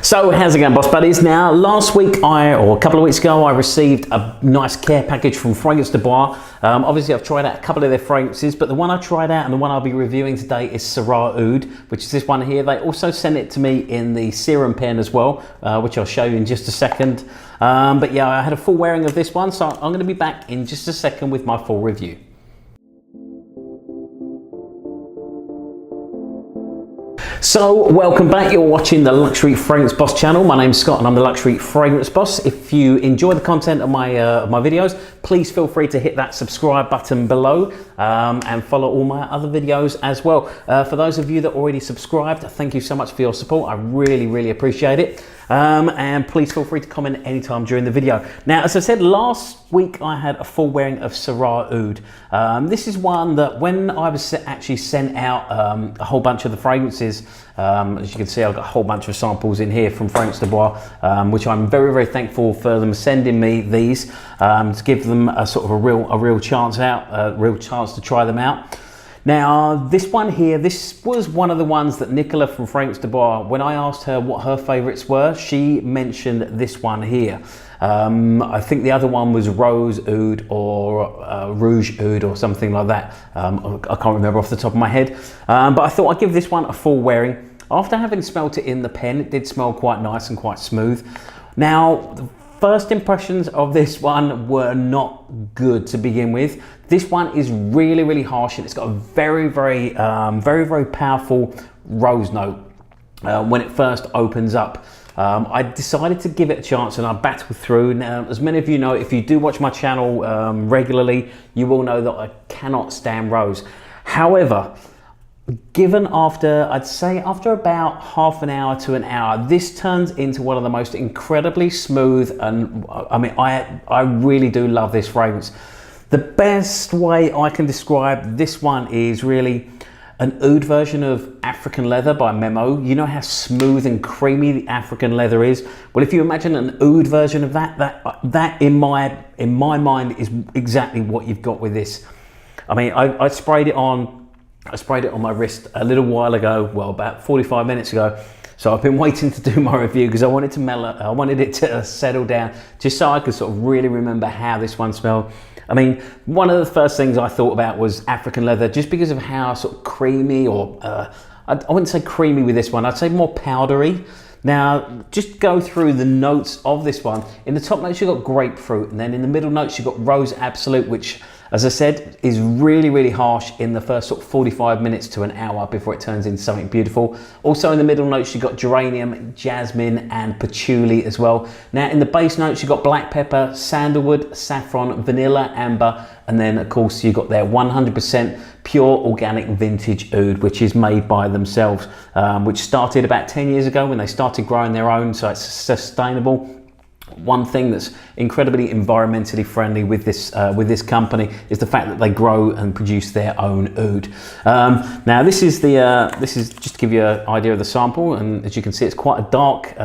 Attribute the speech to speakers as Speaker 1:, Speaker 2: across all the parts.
Speaker 1: So how's it going, boss buddies? Now last week or a couple of weeks ago I received a nice care package from Fragrance du Bois. Obviously I've tried out a couple of their fragrances, but the one I tried out and the one I'll be reviewing today is Sarah Oud, which is this one here. They also sent it to me in the Serum pen as well, which I'll show you in just a second. But yeah, I had a full wearing of this one, so I'm going to be back in just a second with my full review. So welcome back, you're watching the Luxury Fragrance Boss channel. My name's Scott and I'm the Luxury Fragrance Boss. If you enjoy the content of my videos, please feel free to hit that subscribe button below and follow all my other videos as well. For those of you that already subscribed, thank you so much for your support. I really appreciate it. And please feel free to comment anytime during the video. Now, as I said, last week I had a full wearing of Sarah Oud. This is one that when I was actually sent out a whole bunch of the fragrances, as you can see, I've got a whole bunch of samples in here from Fragrance du Bois, which I'm very thankful for them sending me these to give them a sort of a real chance to try them out. Now, this one here, this was one of the ones that Nicola from Fragrance du Bois, when I asked her what her favourites were, she mentioned this one here. I think the other one was Rose Oud or Rouge Oud or something like that. I can't remember off the top of my head. But I thought I'd give this one a full wearing. After having smelt it in the pen, it did smell quite nice and quite smooth. Now, the first impressions of this one were not good to begin with. This one is really harsh and it's got a very powerful rose note when it first opens up. I decided to give it a chance and I battled through. Now, as many of you know, if you do watch my channel regularly, you will know that I cannot stand rose. However, given I'd say after about half an hour to an hour, this turns into one of the most incredibly smooth, and I mean, I really do love this fragrance. The best way I can describe this one is really an oud version of African Leather by Memo. You know how smooth and creamy the African Leather is? Well, if you imagine an oud version of that in my mind is exactly what you've got with this. I mean, I sprayed it on my wrist a little while ago, well, about 45 minutes ago. So I've been waiting to do my review because I wanted it to settle down just so I could sort of really remember how this one smelled. I mean, one of the first things I thought about was African Leather, just because of how sort of creamy, or I wouldn't say creamy with this one, I'd say more powdery. Now, just go through the notes of this one. In the top notes, you've got Grapefruit, and then in the middle notes, you've got Rose Absolute, which, as I said, is really harsh in the first sort of 45 minutes to an hour before it turns into something beautiful. Also in the middle notes, you've got Geranium, Jasmine, and Patchouli as well. Now, in the base notes, you've got Black Pepper, Sandalwood, Saffron, Vanilla, Amber, and then, of course, you've got their 100% pure organic vintage oud, which is made by themselves, which started about 10 years ago when they started growing their own, so it's sustainable. One thing that's incredibly environmentally friendly with this company is the fact that they grow and produce their own oud. Now, this is just to give you an idea of the sample, and as you can see, it's quite a dark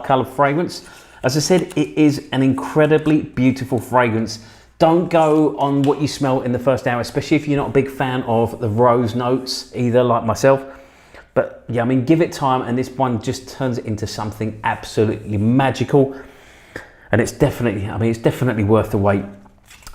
Speaker 1: coloured fragrance. As I said, it is an incredibly beautiful fragrance. Don't go on what you smell in the first hour, especially if you're not a big fan of the rose notes either, like myself. But yeah, I mean, give it time, and this one just turns it into something absolutely magical. And it's definitely, I mean, it's definitely worth the wait.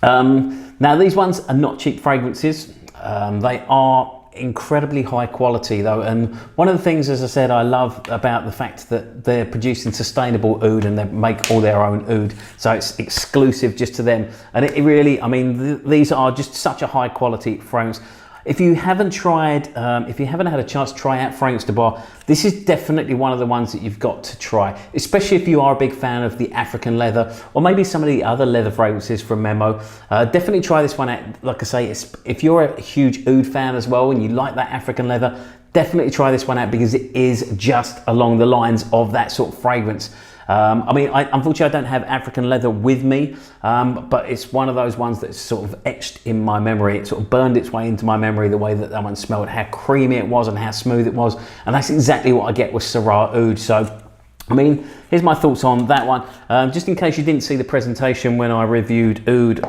Speaker 1: Now, these ones are not cheap fragrances. They are incredibly high quality though. And one of the things, as I said, I love about the fact that they're producing sustainable oud and they make all their own oud. So it's exclusive just to them. And it really, I mean, these are just such a high quality fragrance. If you haven't had a chance to try out Fragrance du Bois, this is definitely one of the ones that you've got to try, especially if you are a big fan of the African Leather or maybe some of the other leather fragrances from Memo. Definitely try this one out. Like I say, if you're a huge oud fan as well and you like that African Leather, definitely try this one out because it is just along the lines of that sort of fragrance. I mean, unfortunately, I don't have African Leather with me, but it's one of those ones that's sort of etched in my memory. It sort of burned its way into my memory, the way that that one smelled, how creamy it was and how smooth it was. And that's exactly what I get with Sarah Oud. So, I mean, here's my thoughts on that one. Just in case you didn't see the presentation when I reviewed Oud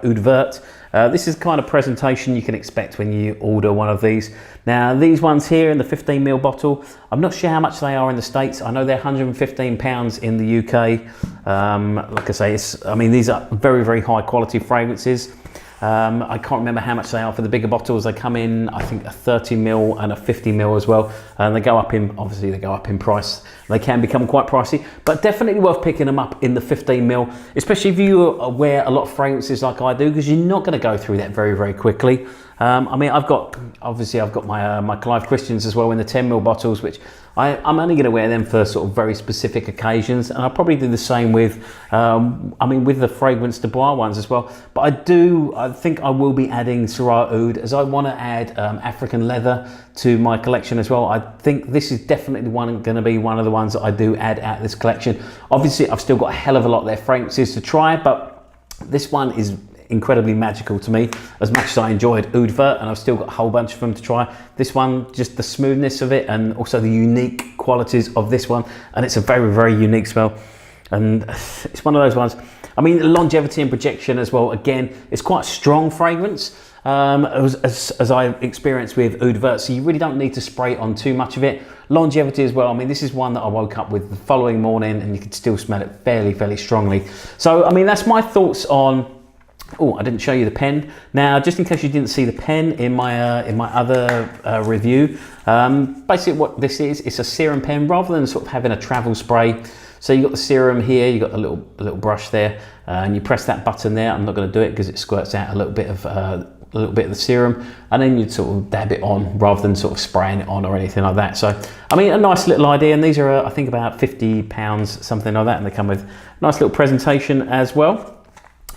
Speaker 1: Vert, This is the kind of presentation you can expect when you order one of these. Now these ones here in the 15ml bottle, I'm not sure how much they are in the States. I know they're £115 in the UK. Like I say, I mean, these are very, very high quality fragrances. I can't remember how much they are for the bigger bottles. They come in, I think, a 30ml and a 50ml as well. And they go up in, obviously they go up in price. They can become quite pricey, but definitely worth picking them up in the 15ml, especially if you wear a lot of fragrances like I do, because you're not going to go through that very, very quickly. I mean, I've got my my Clive Christians as well in the 10ml bottles, which I'm only going to wear them for sort of very specific occasions, and I'll probably do the same with, I mean, with the Fragrance de Bois ones as well. But I think I will be adding Sarah Oud, as I want to add African Leather to my collection as well. I think this is definitely going to be one of the ones that I do add out this collection. Obviously, I've still got a hell of a lot of their fragrances to try, but this one is incredibly magical to me. As much as I enjoyed Oud Vert, and I've still got a whole bunch of them to try, this one, just the smoothness of it and also the unique qualities of this one, and it's a very, very unique smell, and it's one of those ones. I mean, longevity and projection as well, again, it's quite a strong fragrance, as I experienced with Oud Vert, so you really don't need to spray on too much of it. Longevity as well, I mean, this is one that I woke up with the following morning and you could still smell it fairly, fairly strongly. So, I mean, that's my thoughts on. Oh, I didn't show you the pen. Now, just in case you didn't see the pen in my other review, basically what this is, it's a serum pen rather than sort of having a travel spray. So you got the serum here, you got a little brush there, and you press that button there. I'm not going to do it because it squirts out a little bit of the serum, and then you'd sort of dab it on rather than sort of spraying it on or anything like that. So, I mean, a nice little idea, and these are I think about £50, something like that, and they come with a nice little presentation as well.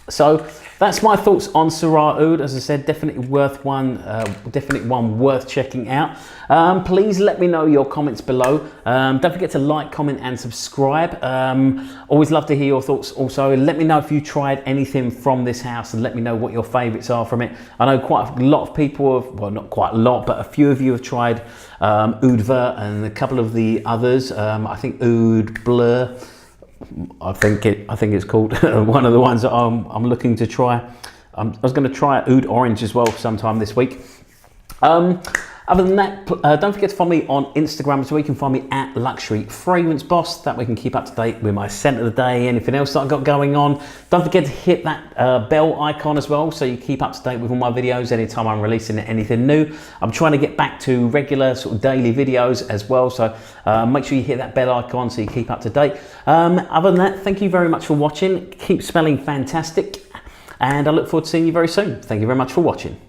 Speaker 1: So that's my thoughts on Sarah Oud. As I said, definitely one worth checking out. Please let me know your comments below. Don't forget to like, comment and subscribe. Always love to hear your thoughts also. Let me know if you tried anything from this house and let me know what your favourites are from it. I know quite a lot of people have, well, not quite a lot, but a few of you have tried Oud Vert and a couple of the others. I think Oud Bleu, I think it's called, one of the ones that I'm looking to try. I was going to try Oud Orange as well sometime this week. Other than that, don't forget to follow me on Instagram, so you can find me at Luxury Fragrance Boss. That way we can keep up to date with my scent of the day, anything else that I've got going on. Don't forget to hit that bell icon as well, so you keep up to date with all my videos anytime I'm releasing anything new. I'm trying to get back to regular sort of daily videos as well, so make sure you hit that bell icon so you keep up to date. Other than that, thank you very much for watching. Keep smelling fantastic, and I look forward to seeing you very soon. Thank you very much for watching.